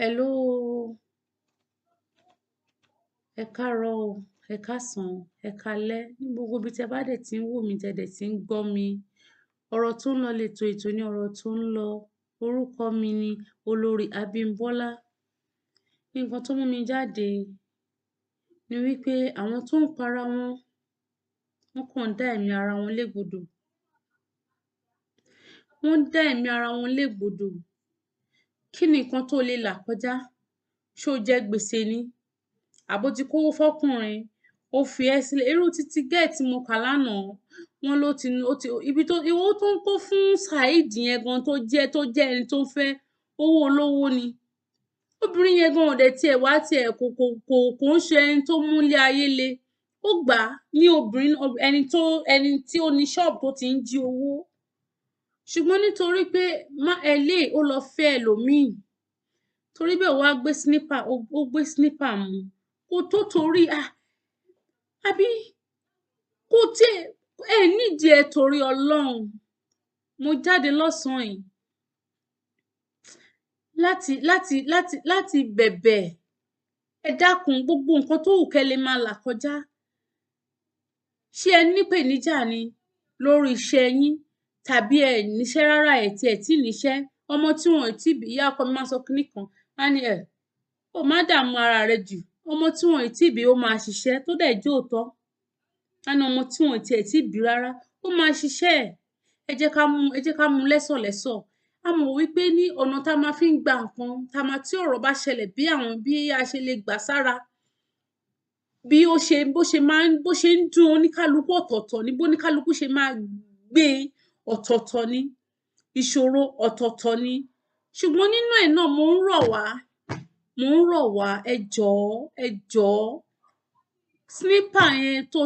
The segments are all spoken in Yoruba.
Hello, ẹ káàárọ̀ o, ẹ káàsán, ẹ káalẹ́ ní gbogbo ibi tí ẹ bá dẹ̀ tí ń wò mí tẹ́ dẹ̀ tí ń gbọ́ mi. Ọ̀rọ̀ tó ń lọ lètò ètò ní ọ̀rọ̀ tó ń lọ. Orúkọ mi ni Olórí Abímbọ́lá. Nǹkan tó mú mi jáde ni wípé àwọn tó ń para wọn, wọ́n kàn ń dá ẹ̀mí ara wọn légbodò. Wọ́n ń dá ẹ̀mí ara wọn légbodò. Kí ni nǹkan tó lè là kọjá? Ṣó jẹ́ gbèsè ni? Àbó ti kówó fọ́kùnrin, ó fi ẹ́ sílẹ̀. Irú títí gẹ́ẹ̀ tí mo kà lánàá, wọ́n ló ti ibi tó owó tó ń kó fún Saheed yẹn gan tó jẹ́ ẹni tó ń fẹ́ owó olówó ni. Obìnrin yẹn gan ò dẹ̀ tiẹ̀ wá tiẹ̀ kò ń ṣe ẹni tó mú ilé ayé le. Ó gbà á ní obìnrin ẹni tí ó ní ṣọ́ọ̀bù tó ti ń jí owó. Ṣùgbọ́n nítorí pé eléyìí ó lọ fẹ́ ẹlòmíì. Torí bẹ́ẹ̀ ó wá gbé snipper mu. Kò tó torí àbí kò tiẹ̀ ẹ nídìí ẹ torí Ọlọ́run. Mo jáde lọ́sàn-án yìí láti bẹ̀bẹ̀. Ẹ dákun gbogbo nǹkan tó wù kẹ́ lè máa là kọjá. Ṣé ẹ nípèníjà ni lórí iṣẹ́ yín tàbí ẹ níṣẹ́ rárá ẹ tí níṣẹ́? Ọmọ tí wọn ò tí bí, ìyá ọkọ mi máa sọ kinní kan, á ní ó má dààmú ara rẹ jù. Ọmọ tí wọn ò tí bí ó máa ṣiṣẹ́ tó dẹ̀ jẹ́ òótọ́. Á ní ọmọ tí wọn ò tí bí rárá ó máa ṣiṣẹ́. Ẹ jẹ́ ká mú lẹ́sọ̀lẹ́sọ̀. A mọ̀ wípé ní ọ̀nà tá máa fi ń gba nǹkan tí ọ̀rọ̀ bá ṣẹlẹ̀ bí a ṣe lè gbà sára. Bó ṣe ń dùn oníkálukú ọ̀tọ̀ọ̀tọ̀ ni, bó oníkálukú ṣe máa gbé ọ̀tọ̀ọ̀tọ̀ ni. Ìṣòro ọ̀tọ̀ọ̀tọ̀ ni. Ṣùgbọ́n nínú ẹ̀ náà mo ń rọ̀ wá ẹ jọ̀ọ́. Snipper yẹn tó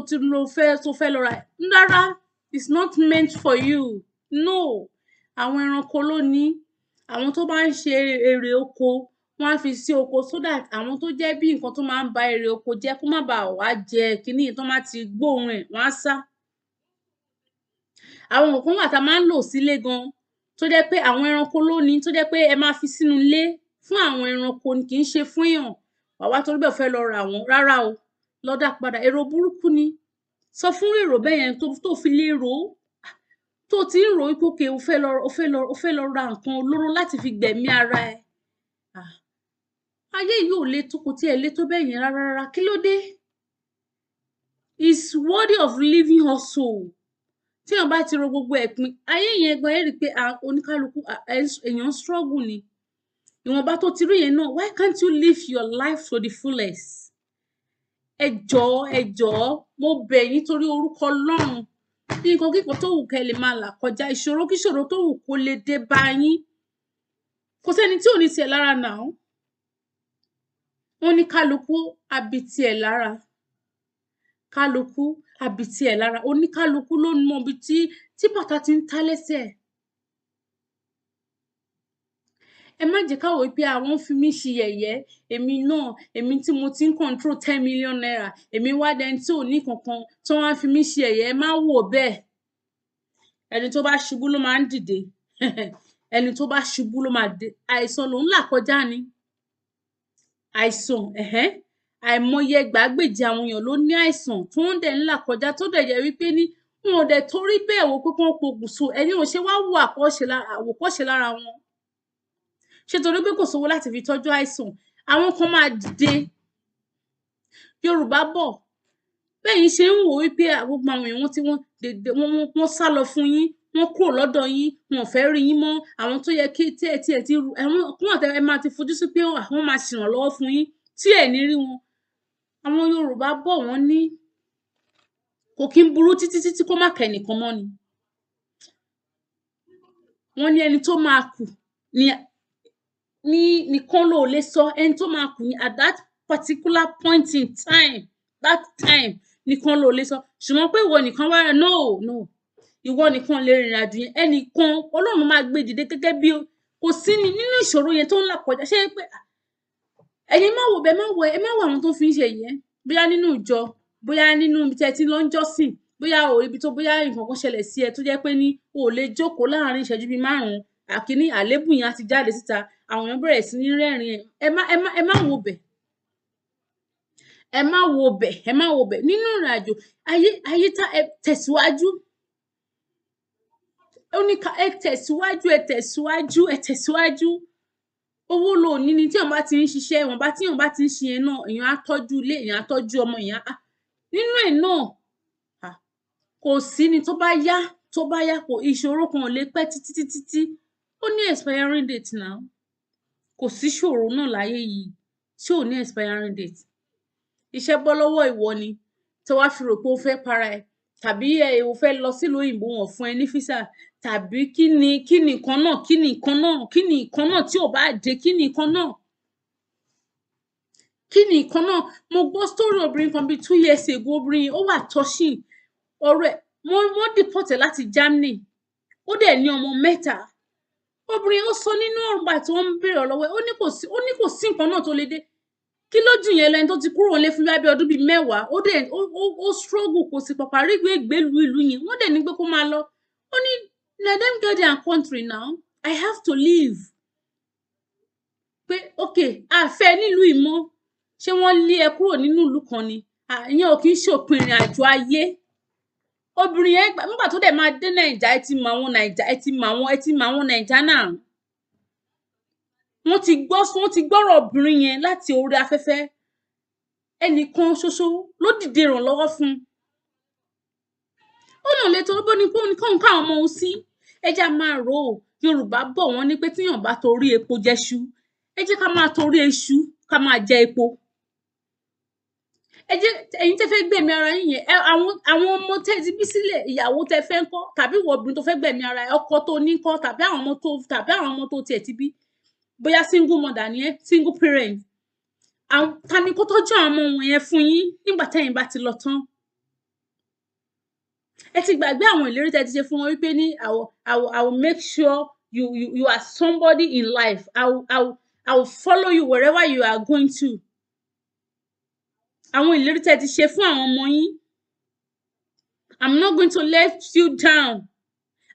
fẹ́ lọ rà rárá, it's not meant for you. No. Àwọn ẹranko ló ní. Àwọn tó bá ń ṣe èrè oko, wọ́n á fi sí oko so that àwọn tó jẹ́ bí nǹkan tó máa ń ba èrè oko jẹ́ kó má bàa wá jẹ kíní tó má ti gbóòórùn ẹ̀, wọ́n á sá. Àwọn nǹkan wà tá máa ń lò sílé gan tó jẹ́ pé àwọn ẹranko ló ní, tó jẹ́ pé ẹ máa fi sínú ilé fún àwọn ẹranko ni kì í ṣe fún èèyàn. Wà wá torí bẹ́ẹ̀ fẹ́ lọ rà wọ́n rárá o. Lọ dá padà. Èrò burúkú ni. Sọ fún èrò bẹ́ẹ̀ yẹn tó fi lè rò ó. Tó ti ń rò wípé okay o fẹ́ lọ ra nǹkan olóró láti fi gbẹ̀mí ara ẹ. Ayé yìí ò le tó, kò tiẹ̀ le tó bẹ́ẹ̀ yẹn rárá. Kí ló dé? It's worthy of living also. Tí èèyàn bá ti ro gbogbo ẹ̀ pin, ayé yẹn gan ẹ rí pé oníkálukú èèyàn struggle ni. Ìwọ̀nba tó ti rí yẹn náà, why can't you live your life to the fullest? Ẹ jọ̀ọ́, mo bẹ̀ yín torí orúkọ Ọlọ́run. Nǹkan kíkan tó wù kẹ́ lè máa là kọjá, ìṣòro kíṣòro tó wù kó lè dé bá yín. Kò sẹ́ni tí ò ní tiẹ̀ lára now. Wọ́n ní kálukú àbí tiẹ̀ lára. Kálukú àbí tiẹ̀ lára. Oníkálukú ló mọ ibi tí bàtà ti ń tá lẹ́sẹ̀. Ẹ má jẹ́ ká wò wípé àwọn fi mí ṣe yẹ̀yẹ́. Èmi tí mo ti ń control 10 million naira. Èmi wá dẹni tí ò ní kankan tí wọ́n á fi mí ṣe yẹ̀yẹ́. Ẹ má wò bẹ́ẹ̀. Ẹni tó bá ṣubú ló máa ń dìde. Ẹni tó bá ṣubú ló máa dìde. Àìsàn ló ń là kọjá ni. Àìsàn àìmọye ẹgbàágbèje àwọn èèyàn ló ní àìsàn tí wọ́n dẹ̀ ń là kọjá tó dẹ̀ jẹ́ wípé ní wọn ò dẹ̀ torí bẹ́ẹ̀ wò pé kí wọ́n pokùnso. Ẹ̀yin ò ṣe wá wo àwòkọ́ṣe lára wọn. Ṣé torí pé kò sówó láti fi tọ́jú àìsàn, àwọn kan máa dìde. Yorùbá bọ̀ bẹ́yìn ṣe ń wò wípé gbogbo àwọn èèyàn wọ́n sá lọ fún yín, wọ́n kúrò lọ́dọ̀ yín, wọn ò fẹ́ rí yín mọ́. Àwọn tó yẹ kí tí ẹ ti rú ẹ máa ti fojú sí pé wọ́n máa ṣèrànlọ́wọ́ fún yín tí ẹ ní rí wọn. Àwọn Yorùbá bọ̀ wọ́n ní kò kí ń burú títí kó má kẹ́ ẹnìkan mọ́ ni. Wọ́n ní ẹni tó máa kù nìkan ló lè sọ. Ẹni tó máa kù ní at that particular point in time, that time nìkan ló lè sọ. Ṣùgbọ́n pé ìwọ nìkan wá no. Ìwọ nìkan lè rìnrìn àjò yẹn. Ẹnìkan Ọlọ́run máa gbé dìde gẹ́gẹ́ bí kò sí ni nínú ìṣòro yẹn tó ń là kọjá. Ṣé pé ẹ̀yin má wò bẹ́ẹ̀ má wò àwọn tó fi ń ṣe yẹn. Bóyá nínú ìjọ, bóyá nínú ibi tí ẹ ti lọ ń jọ́sìn, bóyá nǹkan kan ṣẹlẹ̀ sí ẹ tó jẹ́ pé ní o ò lè jókòó láàárín ìṣẹ́jú bíi 5. Àkíní àlébù yẹn á ti jáde síta. àwọn èèyàn bẹ̀rẹ̀ sí ní rẹ́rìn ẹ má wo bẹ̀ ẹ má wo bẹ̀ ẹ má wo bẹ̀ nínú ìrìnàjò ayé tá ẹ tẹ̀síwájú ó ní ká ẹ tẹ̀síwájú ẹ tẹ̀síwájú ẹ tẹ̀síwájú owó lo ní ni tí èèyàn bá ti ń ṣiṣẹ́ ìwọ̀nba tí èèyàn bá ti ń ṣe yẹn náà èèyàn á tọ́jú ilé èèyàn á tọ́jú ọmọ èèyàn á nínú ẹ̀ náà kò sí ni tó bá yá kò ìṣòro kan ò lè pẹ́ títí ó ní expiring date náà kò sí ṣòro náà láyé yìí tí ò ní expiring date iṣẹ́ bọ́ lọ́wọ́ ìwọ ni tí wàá fi rò pé o fẹ́ para ẹ tàbí o fẹ́ lọ sílùú òyìnbó wọn fún ẹ ní físà tàbí kí ni nǹkan náà tí ò bá dé kí ni nǹkan náà mo gbọ́ story obìnrin kan bíi 2 years ago obìnrin ó wà touching ọ̀rẹ́ wọ́n deport ẹ̀ láti Germany ó dẹ̀ ní ọmọ 3 obìnrin ó sọ nínú ọ̀rọ̀ tí wọ́n ń béèrè lọ́wọ́ ó ní kò sí nǹkan náà tó lè dé kí ló jù yẹn lẹ́ni tó ti kúrò nílé fún bí ọdún bíi 10 ó dẹ̀ ó struggle kò sí pàpà rí ìgbélú ìlú yẹn wọ́n dẹ̀ ní pé kó máa lọ ó ní let them get their country now I have to leave pé okay àfẹ́ nílùú ìmọ̀ ṣé wọ́n lé ẹ kúrò nínú ìlú kan ni ìyẹn ò kì í ṣòpin ìrìn àjò ayé obìnrin yẹn nígbà tó dẹ̀ máa dé Nàìjà ẹ ti mọ àwọn Nàìjà náà wọ́n ti gbọ́rọ̀ obìnrin yẹn láti orí afẹ́fẹ́ ẹnìkan ṣoṣo ló dìde ìrànlọ́wọ́ fún ó náà lè tó bó ní kóhun káwọn ọmọ òun sí ẹjẹ́ máa rò ó Yorùbá bọ̀ wọ́n ní pé tíyàn bá torí epo jẹ́ṣu ẹ jẹ́ ká máa torí iṣu ká máa jẹ epo ẹ jẹ́ ẹ̀yin tẹ́ fẹ́ gbẹ̀mí ara yín yẹn àwọn ọmọ tẹ́ ti bí sílẹ̀ ìyàwó tẹ́ fẹ́ ń kọ́ tàbí ìwọ obìnrin tó fẹ́ gbẹ̀mí ara ọkọ tó ní kọ́ tàbí àwọn ọmọ tó tiẹ̀ ti bí bóyá single mother ni ẹ single parent ta ni kó tọ́jú àwọn ọmọ wọn yẹn fún yín nígbà tẹ́yin bá ti lọ tán ẹ ti gbàgbé àwọn ìlérí tẹ́ ti ṣe fún wọn wípé ní I will make sure you are somebody in life I will follow you wherever you are going to àwọn ìlérí tẹ́ ti ṣe fún àwọn ọmọ yín I'm not going to let you down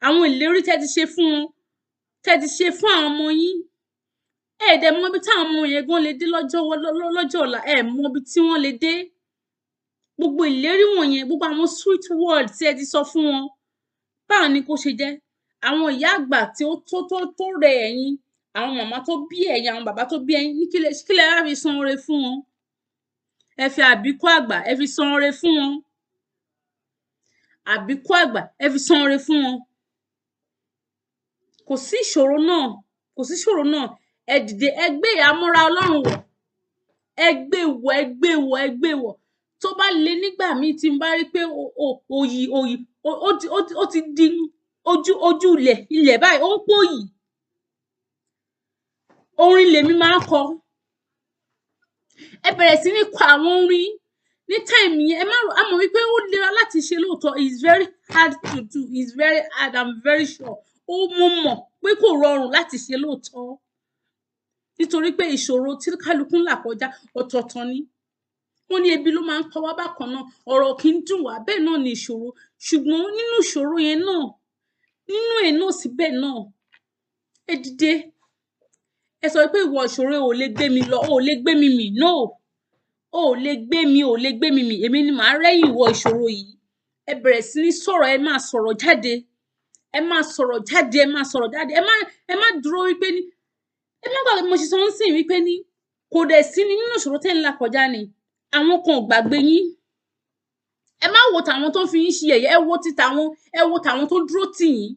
àwọn ìlérí tẹ́ ti ṣe fún àwọn ọmọ yín dẹ̀ mọ̀ ibi táwọn ọmọ yẹn gan lè dé lọ́jọ́ ọ̀la mọ̀ ibi tí wọ́n lè dé gbogbo ìlérí wọ̀nyẹn gbogbo àwọn sweet words tí ẹ ti sọ fún wọn báwo ni kó ṣe jẹ́ àwọn ìyá àgbà tí ó tó rẹ ẹ̀yin àwọn màmá tó bí ẹ̀yin àwọn bàbá tó bí ẹ̀yin ní kílẹ̀ wá fi san oore fún wọn ẹ fi àbíkú àgbà ẹ fi san oore fún wọn àbíkú àgbà ẹ fi san oore fún wọn kò sí ìṣòro náà ẹ dìde ẹ gbé ìhámọ́ra Ọlọ́run wọ̀ ẹ gbé wọ̀ tó bá le nígbà míì tí n bá rí pé òyì ó ti di ojú ilẹ̀ báyìí ó ń pòyì orin lèmi máa ń kọ ẹ bẹ̀rẹ̀ sí ní kọ àwọn orin ní táìmù yẹn ẹ má rò àmọ́ wípé ó lera láti ṣe lóòótọ́ it's very hard to do it's very hard I'm very sure mo mọ̀ pé kò rọrùn láti ṣe lóòótọ́ nítorí pé ìṣòro tí kálukú ń là kọjá ọ̀tọ̀ọ̀tọ̀ ni wọ́n ní ebi ló máa ń pa wá bákan náà ọ̀rọ̀ kì í dùn wá bẹ́ẹ̀ náà ni ìṣòro ṣùgbọ́n nínú ìṣòro yẹn náà síbẹ̀ náà ẹ dìde ẹ sọ pé ìwọ ìṣòro ò lè gbé mi lọ ò lè gbé mi mì no ò lè gbé mi mì èmi ni màá rẹ́yìn ìwọ ìṣòro yìí ẹ bẹ̀rẹ̀ sí ní sọ̀rọ̀ ẹ máa sọ̀rọ̀ jáde ẹ má dúró wípé ní ẹ má gbàgbé mo ṣe sọ ń sìn wípé ní kò dẹ̀ sí ní nínú ìṣòro tẹ́ ń là kọjá ni àwọn kan ò gbàgbé yín ẹ má wo tàwọn tó ń fi yín ṣe yẹ̀yẹ́ ẹ wo tàwọn tó dúró tì yín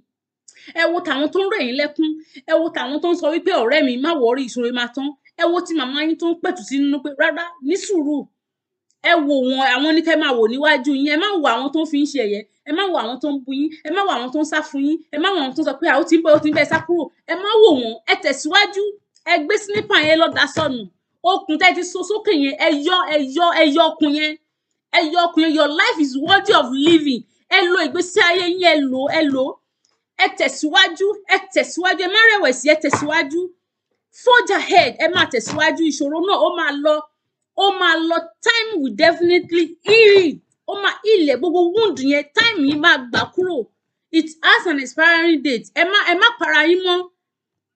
ẹ wo tàwọn tó ń rẹ̀ yín lẹ́kún ẹ wo tàwọn tó ń sọ wípé ọ̀rẹ́ mi má wọrí ìṣòro máa tán ẹ wo ti màmá yín tó ń pẹ̀tù sí nínú pé rárá ní sùúrù ẹ wo wọn àwọn ní kẹ́ máa wò níwájú yín ẹ má wo àwọn tó ń fi yín ṣe yẹ̀yẹ́ ẹ má wo àwọn tó ń bu yín ẹ má wo àwọn tó ń sá fún yín ẹ má wo àwọn tó ń sọ pé àwọn tí ń bẹ sá kúrò ẹ má wò wọn ẹ tẹ̀síwájú ẹ gbé sínípà yẹn lọ́dà sọnù okùn tẹ́ ti so sókè yẹn ẹ yọ okùn yẹn your life is worthy of living ẹ lo ìgbésí ayé yín ẹ lò ẹ tẹ̀síwájú ẹ má rẹ̀wẹ̀sì ẹ tẹ̀síwájú forge ahead ẹ má tẹ̀síwájú ìṣòro náà ó máa lọ time will definitely heal ó máa ilẹ̀ gbogbo wound yẹn time yìí máa gbà kúrò it has an expiring date ẹ má para yín mọ́